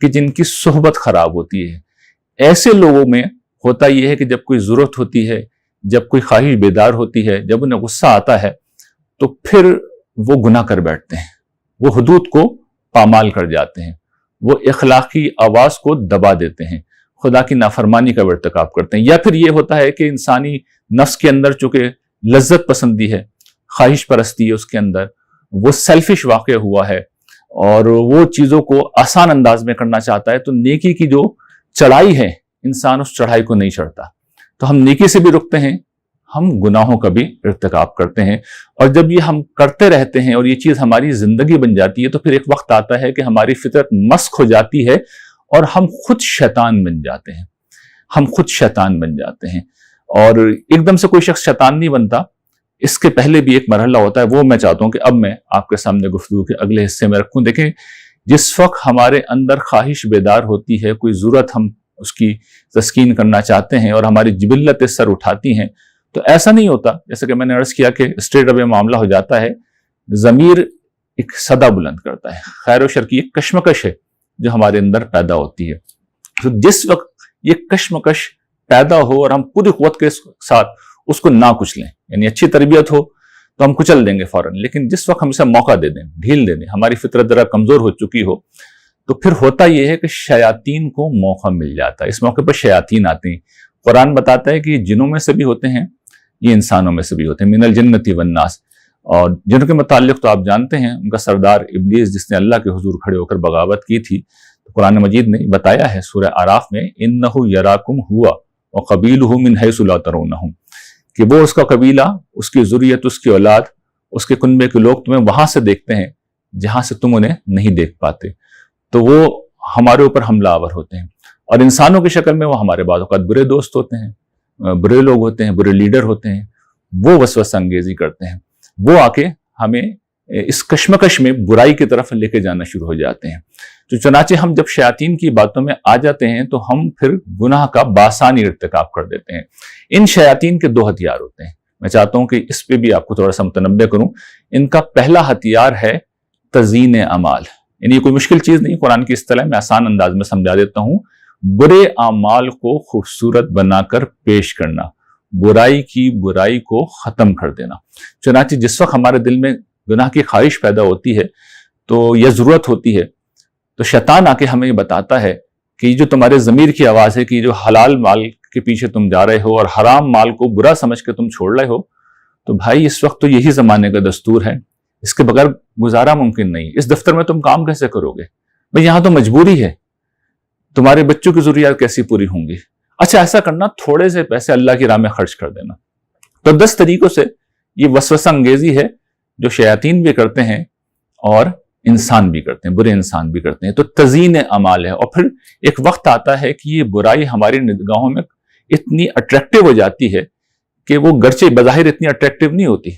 کہ جن کی صحبت خراب ہوتی ہے. ایسے لوگوں میں ہوتا یہ ہے کہ جب کوئی ضرورت ہوتی ہے، جب کوئی خواہش بیدار ہوتی ہے، جب انہیں غصہ آتا ہے تو پھر وہ گناہ کر بیٹھتے ہیں، وہ حدود کو پامال کر جاتے ہیں، وہ اخلاقی آواز کو دبا دیتے ہیں، خدا کی نافرمانی کا ارتکاب کرتے ہیں. یا پھر یہ ہوتا ہے کہ انسانی نفس کے اندر چونکہ لذت پسندی ہے، خواہش پرستی ہے اس کے اندر، وہ سیلفش واقع ہوا ہے اور وہ چیزوں کو آسان انداز میں کرنا چاہتا ہے، تو نیکی کی جو چڑھائی ہے انسان اس چڑھائی کو نہیں چڑھتا. تو ہم نیکی سے بھی رکتے ہیں، ہم گناہوں کا بھی ارتکاب کرتے ہیں. اور جب یہ ہم کرتے رہتے ہیں اور یہ چیز ہماری زندگی بن جاتی ہے تو پھر ایک وقت آتا ہے کہ ہماری فطرت مسخ ہو جاتی ہے اور ہم خود شیطان بن جاتے ہیں. ہم خود شیطان بن جاتے ہیں. اور ایک دم سے کوئی شخص شیطان نہیں بنتا، اس کے پہلے بھی ایک مرحلہ ہوتا ہے، وہ میں چاہتا ہوں کہ اب میں آپ کے سامنے گفتگو کے اگلے حصے میں رکھوں. دیکھیں، جس وقت ہمارے اندر خواہش بیدار ہوتی ہے، کوئی ضرورت ہم اس کی تسکین کرنا چاہتے ہیں اور ہماری جبلت سر اٹھاتی ہیں، تو ایسا نہیں ہوتا جیسے کہ میں نے عرض کیا کہ اسٹریٹ اوے معاملہ ہو جاتا ہے. ضمیر ایک صدا بلند کرتا ہے، خیر و شر کی ایک کشمکش ہے جو ہمارے اندر پیدا ہوتی ہے. تو جس وقت یہ کشمکش پیدا ہو اور ہم پوری قوت کے ساتھ اس کو نہ کچلیں، یعنی اچھی تربیت ہو تو ہم کچل دیں گے فوراً، لیکن جس وقت ہم اسے موقع دے دیں، ڈھیل دے دیں، ہماری فطرت ذرا کمزور ہو چکی ہو، تو پھر ہوتا یہ ہے کہ شیاطین کو موقع مل جاتا ہے. اس موقع پر شیاطین آتے ہیں. قرآن بتاتا ہے کہ یہ جنوں میں سے بھی ہوتے ہیں، یہ انسانوں میں سے بھی ہوتے ہیں، من الجنتی والناس. اور جنوں کے متعلق تو آپ جانتے ہیں، ان کا سردار ابلیس جس نے اللہ کے حضور کھڑے ہو کر بغاوت کی تھی، تو قرآن مجید نے بتایا ہے سورہ اعراف میں، انہ یراکم ہوا وقبیلہ من حیث لا ترونہم، کہ وہ اس کا قبیلہ، اس کی ذریت، اس کی اولاد، اس کے کنبے کے لوگ تمہیں وہاں سے دیکھتے ہیں جہاں سے تم انہیں نہیں دیکھ پاتے. تو وہ ہمارے اوپر حملہ آور ہوتے ہیں، اور انسانوں کی شکل میں وہ ہمارے بعض اوقات برے دوست ہوتے ہیں، برے لوگ ہوتے ہیں، برے لیڈر ہوتے ہیں. وہ وسوسہ انگیزی کرتے ہیں، وہ آ کے ہمیں اس کشمکش میں برائی کی طرف لے کے جانا شروع ہو جاتے ہیں. تو چنانچہ ہم جب شیاطین کی باتوں میں آ جاتے ہیں تو ہم پھر گناہ کا بآسانی ارتکاب کر دیتے ہیں. ان شیاطین کے دو ہتھیار ہوتے ہیں، میں چاہتا ہوں کہ اس پہ بھی آپ کو تھوڑا سا متنبہ کروں. ان کا پہلا ہتھیار ہے تزیین اعمال، یعنی یہ کوئی مشکل چیز نہیں، قرآن کی اصطلاح میں آسان انداز میں سمجھا دیتا ہوں. برے اعمال کو خوبصورت بنا کر پیش کرنا، برائی کی برائی کو ختم کر دینا. چنانچہ جس وقت ہمارے دل میں گناہ کی خواہش پیدا ہوتی ہے تو یہ ضرورت ہوتی ہے، تو شیطان آ کے ہمیں یہ بتاتا ہے کہ یہ جو تمہارے ضمیر کی آواز ہے کہ جو حلال مال کے پیچھے تم جا رہے ہو اور حرام مال کو برا سمجھ کے تم چھوڑ رہے ہو، تو بھائی اس وقت تو یہی زمانے کا دستور ہے، اس کے بغیر گزارا ممکن نہیں. اس دفتر میں تم کام کیسے کرو گے؟ بھائی یہاں تو مجبوری ہے، تمہارے بچوں کی ضروریات کیسی پوری ہوں گی؟ اچھا ایسا کرنا، تھوڑے سے پیسے اللہ کی راہ میں خرچ کر دینا. تو 10 طریقوں سے یہ وسوسہ انگیزی ہے جو شیاطین بھی کرتے ہیں اور انسان بھی کرتے ہیں، برے انسان بھی کرتے ہیں. تو تزیین اعمال ہے. اور پھر ایک وقت آتا ہے کہ یہ برائی ہماری نگاہوں میں اتنی اٹریکٹیو ہو جاتی ہے کہ وہ گرچہ بظاہر اتنی اٹریکٹیو نہیں ہوتی،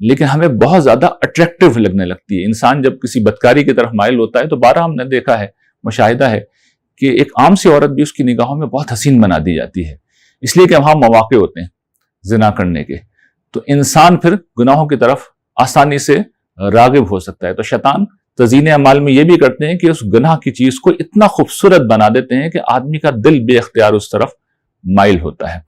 لیکن ہمیں بہت زیادہ اٹریکٹیو لگنے لگتی ہے. انسان جب کسی بدکاری کی طرف مائل ہوتا ہے تو بارہ ہم نے دیکھا ہے، مشاہدہ ہے کہ ایک عام سی عورت بھی اس کی نگاہوں میں بہت حسین بنا دی جاتی ہے، اس لیے کہ وہاں مواقع ہوتے ہیں زنا کرنے کے. تو انسان پھر گناہوں کی طرف آسانی سے راغب ہو سکتا ہے. تو شیطان تزیین اعمال میں یہ بھی کرتے ہیں کہ اس گناہ کی چیز کو اتنا خوبصورت بنا دیتے ہیں کہ آدمی کا دل بے اختیار اس طرف مائل ہوتا ہے.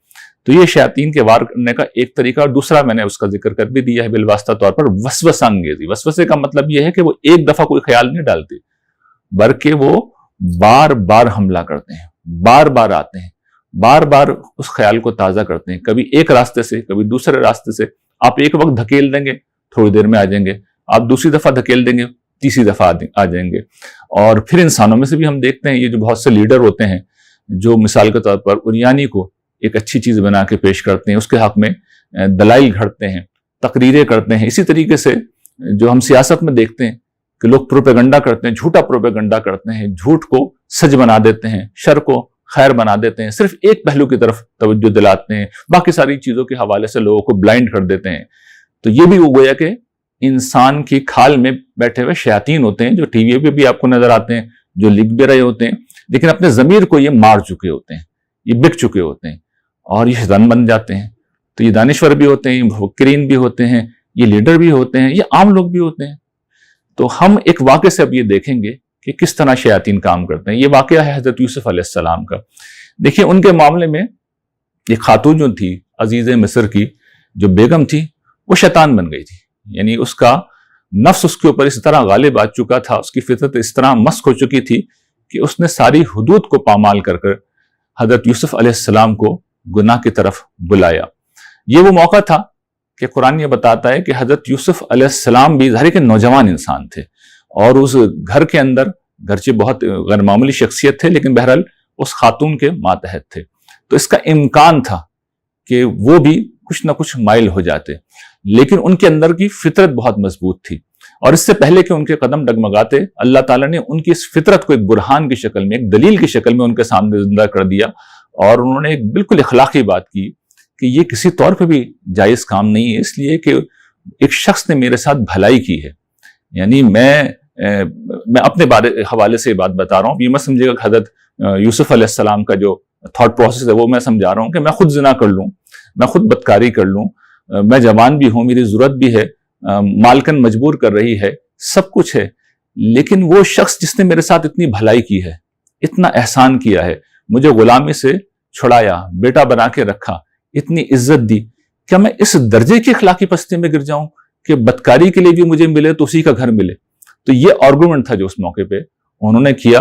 تو یہ شیاطین کے وار کرنے کا ایک طریقہ. اور دوسرا میں نے اس کا ذکر کر بھی دیا ہے بالواسطہ طور پر، وسوسہ انگیزی. وسوسے کا مطلب یہ ہے کہ وہ ایک دفعہ کوئی خیال نہیں ڈالتے، بلکہ وہ بار بار حملہ کرتے ہیں، بار بار آتے ہیں، بار بار اس خیال کو تازہ کرتے ہیں. کبھی ایک راستے سے، کبھی دوسرے راستے سے. آپ ایک وقت دھکیل دیں گے، تھوڑی دیر میں آ جائیں گے. آپ دوسری دفعہ دھکیل دیں گے، تیسری دفعہ آ جائیں گے. اور پھر انسانوں میں سے بھی ہم دیکھتے ہیں یہ جو بہت سے لیڈر ہوتے ہیں جو مثال کے طور پر اریانی کو ایک اچھی چیز بنا کے پیش کرتے ہیں، اس کے حق میں دلائل گھڑتے ہیں، تقریریں کرتے ہیں. اسی طریقے سے جو ہم سیاست میں دیکھتے ہیں کہ لوگ پروپیگنڈا کرتے ہیں، جھوٹا پروپیگنڈا کرتے ہیں، جھوٹ کو سچ بنا دیتے ہیں، شر کو خیر بنا دیتے ہیں، صرف ایک پہلو کی طرف توجہ دلاتے ہیں، باقی ساری چیزوں کے حوالے سے لوگوں کو بلائنڈ کر دیتے ہیں. تو یہ بھی وہ گویا کہ انسان کی کھال میں بیٹھے ہوئے شیاطین ہوتے ہیں جو ٹی وی پہ بھی آپ کو نظر آتے ہیں، جو لکھ بھی رہے ہوتے ہیں، لیکن اپنے ضمیر کو یہ مار چکے ہوتے ہیں، یہ بک چکے ہوتے ہیں اور یہ شیطان بن جاتے ہیں. تو یہ دانشور بھی ہوتے ہیں، یہ مفکرین بھی ہوتے ہیں، یہ لیڈر بھی ہوتے ہیں، یہ عام لوگ بھی ہوتے ہیں. تو ہم ایک واقعے سے اب یہ دیکھیں گے کہ کس طرح شیاطین کام کرتے ہیں۔ یہ واقعہ ہے حضرت یوسف علیہ السلام کا۔ دیکھیے ان کے معاملے میں یہ خاتون جو تھی عزیز مصر کی جو بیگم تھی وہ شیطان بن گئی تھی، یعنی اس کا نفس اس کے اوپر اس طرح غالب آ چکا تھا، اس کی فطرت اس طرح مسک ہو چکی تھی کہ اس نے ساری حدود کو پامال کر کر حضرت یوسف علیہ السلام کو گناہ کی طرف بلایا۔ یہ وہ موقع تھا کہ قرآن یہ بتاتا ہے کہ حضرت یوسف علیہ السلام بھی ظاہر کہ نوجوان انسان تھے، اور اس گھر کے اندر گرچہ بہت غیر معمولی شخصیت تھے لیکن بہرحال اس خاتون کے ماتحت تھے، تو اس کا امکان تھا کہ وہ بھی کچھ نہ کچھ مائل ہو جاتے، لیکن ان کے اندر کی فطرت بہت مضبوط تھی، اور اس سے پہلے کہ ان کے قدم ڈگمگاتے اللہ تعالیٰ نے ان کی اس فطرت کو ایک برہان کی شکل میں، ایک دلیل کی شکل میں ان کے سامنے زندہ کر دیا، اور انہوں نے ایک بالکل اخلاقی بات کی کہ یہ کسی طور پہ بھی جائز کام نہیں ہے، اس لیے کہ ایک شخص نے میرے ساتھ بھلائی کی ہے۔ یعنی میں اپنے حوالے سے یہ بات بتا رہا ہوں، یہ مت سمجھے گا کہ حضرت یوسف علیہ السلام کا جو تھاٹ پروسیس ہے وہ میں سمجھا رہا ہوں کہ میں خود زنا کر لوں، میں خود بدکاری کر لوں، میں جوان بھی ہوں، میری ضرورت بھی ہے، مالکن مجبور کر رہی ہے، سب کچھ ہے، لیکن وہ شخص جس نے میرے ساتھ اتنی بھلائی کی ہے، اتنا احسان کیا ہے، مجھے غلامی سے چھڑایا، بیٹا بنا کے رکھا، اتنی عزت دی، کیا میں اس درجے کی اخلاقی پستی میں گر جاؤں کہ بدکاری کے لیے بھی مجھے ملے تو اسی کا گھر ملے؟ تو یہ آرگومنٹ تھا جو اس موقع پہ انہوں نے کیا،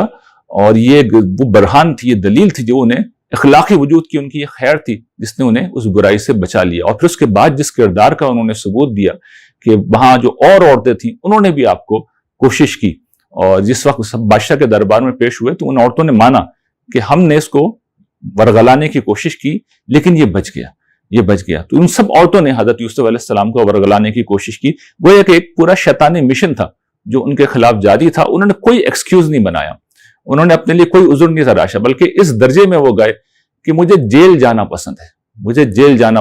اور یہ وہ برہان تھی، یہ دلیل تھی جو انہیں اخلاقی وجود کی ان کی یہ خیر تھی جس نے انہیں اس برائی سے بچا لیا۔ اور پھر اس کے بعد جس کردار کا انہوں نے ثبوت دیا کہ وہاں جو اور عورتیں تھیں انہوں نے بھی آپ کو کوشش کی، اور جس وقت بادشاہ کے دربار میں پیش ہوئے تو ان عورتوں نے مانا کہ ہم نے اس کو ورگلانے کی کوشش کی لیکن یہ بچ گیا۔ تو ان سب عورتوں نے حضرت یوسف علیہ السلام کو ورگلانے کی کوشش کی، گویا کہ ایک پورا شیطانی مشن تھا جو ان کے خلاف جاری تھا۔ انہوں نے کوئی ایکسکیوز نہیں بنایا، انہوں نے اپنے لیے کوئی عذر نہیں تراشا، بلکہ اس درجے میں وہ گئے کہ مجھے جیل جانا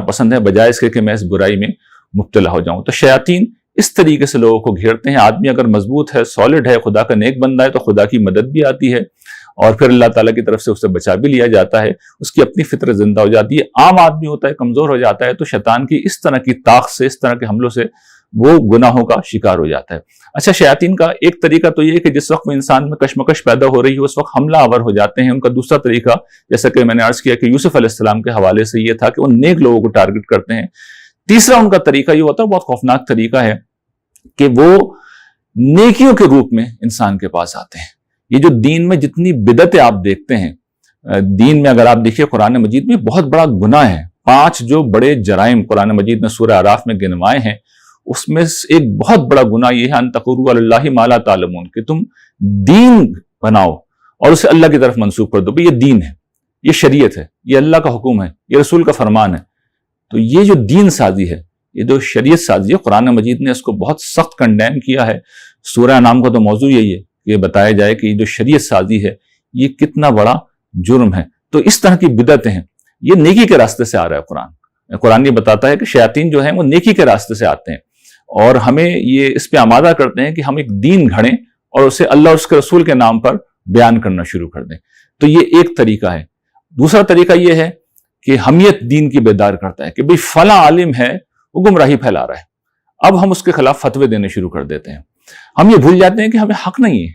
پسند ہے بجائے اس کے کہ میں اس برائی میں مبتلا ہو جاؤں۔ تو شیاطین اس طریقے سے لوگوں کو گھیرتے ہیں۔ آدمی اگر مضبوط ہے، سالڈ ہے، خدا کا نیک بندہ ہے تو خدا کی مدد بھی آتی ہے، اور پھر اللہ تعالیٰ کی طرف سے اسے بچا بھی لیا جاتا ہے، اس کی اپنی فطرت زندہ ہو جاتی ہے۔ عام آدمی ہوتا ہے، کمزور ہو جاتا ہے، تو شیطان کی اس طرح کی طاقت سے، اس طرح کے حملوں سے وہ گناہوں کا شکار ہو جاتا ہے۔ اچھا، شیاطین کا ایک طریقہ تو یہ ہے کہ جس وقت وہ انسان میں کشمکش پیدا ہو رہی ہے اس وقت حملہ آور ہو جاتے ہیں۔ ان کا دوسرا طریقہ، جیسا کہ میں نے عرض کیا کہ یوسف علیہ السلام کے حوالے سے یہ تھا کہ وہ نیک لوگوں کو ٹارگٹ کرتے ہیں۔ تیسرا ان کا طریقہ یہ ہوتا ہے، بہت خوفناک طریقہ ہے، کہ وہ نیکیوں کے روپ میں انسان کے پاس آتے ہیں۔ یہ جو دین میں جتنی بدعتیں آپ دیکھتے ہیں، دین میں اگر آپ دیکھیں قرآن مجید میں بہت بڑا گناہ ہے، 5 جو بڑے جرائم قرآن مجید نے سورہ اعراف میں گنوائے ہیں، اس میں ایک بہت بڑا گناہ یہ ہے ان تقولوا علی اللہ ما لا تعلمون، کہ تم دین بناؤ اور اسے اللہ کی طرف منسوب کر دو۔ یہ دین ہے، یہ شریعت ہے، یہ اللہ کا حکم ہے، یہ رسول کا فرمان ہے۔ تو یہ جو دین سازی ہے، یہ جو شریعت سازی ہے، قرآن مجید نے اس کو بہت سخت کنڈیم کیا ہے۔ سورہ نام کا تو موضوع یہی ہے کہ بتایا جائے کہ یہ جو شریعت سازی ہے یہ کتنا بڑا جرم ہے۔ تو اس طرح کی بدعتیں ہیں، یہ نیکی کے راستے سے آ رہا ہے۔ قرآن یہ بتاتا ہے کہ شیاطین جو ہیں وہ نیکی کے راستے سے آتے ہیں، اور ہمیں یہ اس پہ آمادہ کرتے ہیں کہ ہم ایک دین گھڑیں اور اسے اللہ اور اس کے رسول کے نام پر بیان کرنا شروع کر دیں۔ تو یہ ایک طریقہ ہے۔ دوسرا طریقہ یہ ہے کہ حمیت دین کی بیدار کرتا ہے کہ بھئی فلاں عالم ہے، وہ گمراہی پھیلا رہا ہے، اب ہم اس کے خلاف فتوے دینے شروع کر دیتے ہیں۔ ہم یہ بھول جاتے ہیں کہ ہمیں حق نہیں ہے،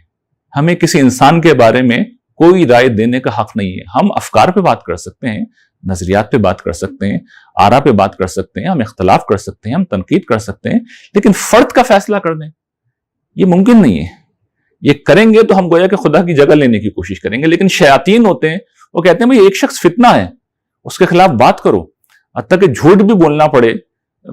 ہمیں کسی انسان کے بارے میں کوئی رائے دینے کا حق نہیں ہے۔ ہم افکار پہ بات کر سکتے ہیں، نظریات پہ بات کر سکتے ہیں، آراء پہ بات کر سکتے ہیں، ہم اختلاف کر سکتے ہیں، ہم تنقید کر سکتے ہیں، لیکن فرد کا فیصلہ کر دیں یہ ممکن نہیں ہے۔ یہ کریں گے تو ہم گویا کہ خدا کی جگہ لینے کی کوشش کریں گے۔ لیکن شیاطین ہوتے ہیں، وہ کہتے ہیں بھئی ایک شخص فتنہ ہے، اس کے خلاف بات کرو، حتیٰ کہ جھوٹ بھی بولنا پڑے،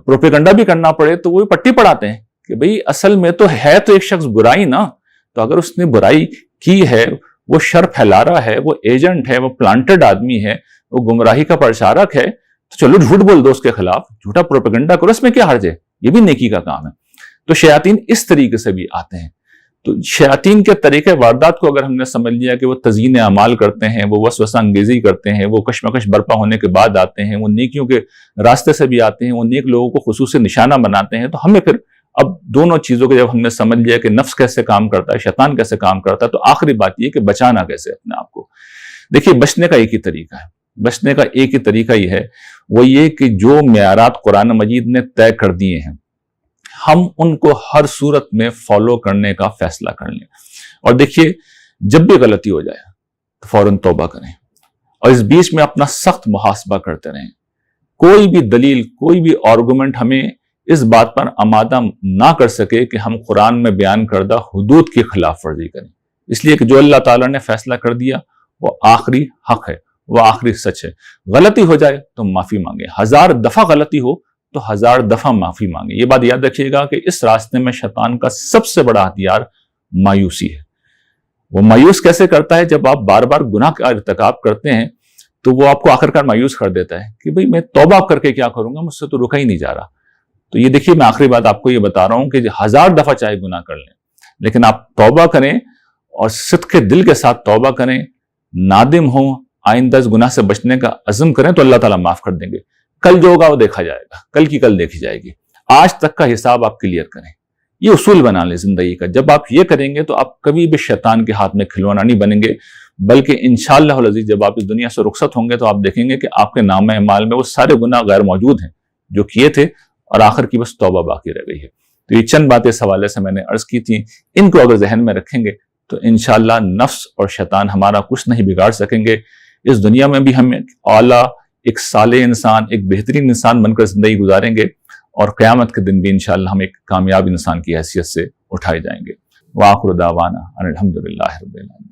پروپیگنڈا بھی کرنا پڑے، تو وہ پٹی پڑھاتے ہیں کہ بھئی اصل میں تو ہے تو ایک شخص برائی نا، تو اگر اس نے برائی کی ہے، وہ شر پھیلا رہا ہے، وہ ایجنٹ ہے، وہ پلانٹڈ آدمی ہے، وہ گمراہی کا پرچارک ہے، تو چلو جھوٹ بول دو اس کے خلاف، جھوٹا پروپیگنڈا کرو، اس میں کیا حرج ہے، یہ بھی نیکی کا کام ہے۔ تو شیاطین اس طریقے سے بھی آتے ہیں۔ تو شیاطین کے طریقے واردات کو اگر ہم نے سمجھ لیا کہ وہ تزیین اعمال کرتے ہیں، وہ وسوسہ انگیزی کرتے ہیں، وہ کشمکش برپا ہونے کے بعد آتے ہیں، وہ نیکیوں کے راستے سے بھی آتے ہیں، وہ نیک لوگوں کو خصوصی نشانہ بناتے ہیں، تو ہمیں پھر اب دونوں چیزوں کو جب ہم نے سمجھ لیا کہ نفس کیسے کام کرتا ہے، شیطان کیسے کام کرتا ہے، تو آخری بات یہ کہ بچانا کیسے اپنے آپ کو۔ دیکھیے، بچنے کا ایک ہی طریقہ ہے، بچنے کا ایک ہی طریقہ یہ ہے، وہ یہ کہ جو معیارات قرآن مجید نے طے کر دیے ہیں، ہم ان کو ہر صورت میں فالو کرنے کا فیصلہ کر لیں. اور دیکھیے جب بھی غلطی ہو جائے تو فوراً توبہ کریں اور اس بیچ میں اپنا سخت محاسبہ کرتے رہیں. کوئی بھی دلیل، کوئی بھی آرگومنٹ ہمیں اس بات پر آمادہ نہ کر سکے کہ ہم قرآن میں بیان کردہ حدود کی خلاف ورزی کریں. اس لیے کہ جو اللہ تعالیٰ نے فیصلہ کر دیا وہ آخری حق ہے، وہ آخری سچ ہے. غلطی ہو جائے تو معافی مانگیں، 1000 دفعہ غلطی ہو تو 1000 دفعہ معافی مانگیں. یہ بات یاد رکھیے گا کہ اس راستے میں شیطان کا سب سے بڑا ہتھیار مایوسی ہے. وہ مایوس کیسے کرتا ہے؟ جب آپ بار بار گناہ کا ارتکاب کرتے ہیں تو وہ آپ کو آخرکار مایوس کر دیتا ہے کہ بھئی میں توبہ کر کے کیا کروں گا، مجھ سے تو رکا ہی نہیں جا رہا. تو یہ دیکھیے میں آخری بات آپ کو یہ بتا رہا ہوں کہ 1000 دفعہ چاہے گناہ کر لیں لیکن آپ توبہ کریں اور صدق دل کے ساتھ توبہ کریں، نادم ہوں، آئندہ اس گناہ سے بچنے کا عزم کریں تو اللہ تعالیٰ معاف کر دیں گے. کل جو ہوگا وہ دیکھا جائے گا، کل کی کل دیکھی جائے گی. آج تک کا حساب آپ کلیئر کریں. یہ اصول بنا لیں زندگی کا. جب آپ یہ کریں گے تو آپ کبھی بھی شیطان کے ہاتھ میں کھلوانا نہیں بنیں گے، بلکہ انشاءاللہ العزیز جب آپ اس دنیا سے رخصت ہوں گے تو آپ دیکھیں گے کہ آپ کے نامہ اعمال میں وہ سارے گناہ غیر موجود ہیں جو کیے تھے اور آخر کی بس توبہ باقی رہ گئی ہے. تو یہ چند باتیں اس حوالے سے میں نے عرض کی تھیں. ان کو اگر ذہن میں رکھیں گے تو انشاءاللہ نفس اور شیطان ہمارا کچھ نہیں بگاڑ سکیں گے. اس دنیا میں بھی ہم اعلیٰ، ایک صالح انسان، ایک بہترین انسان بن کر زندگی گزاریں گے اور قیامت کے دن بھی انشاءاللہ ہم ایک کامیاب انسان کی حیثیت سے اٹھائے جائیں گے. وآخر دعوانا ان الحمدللہ رب العالمین.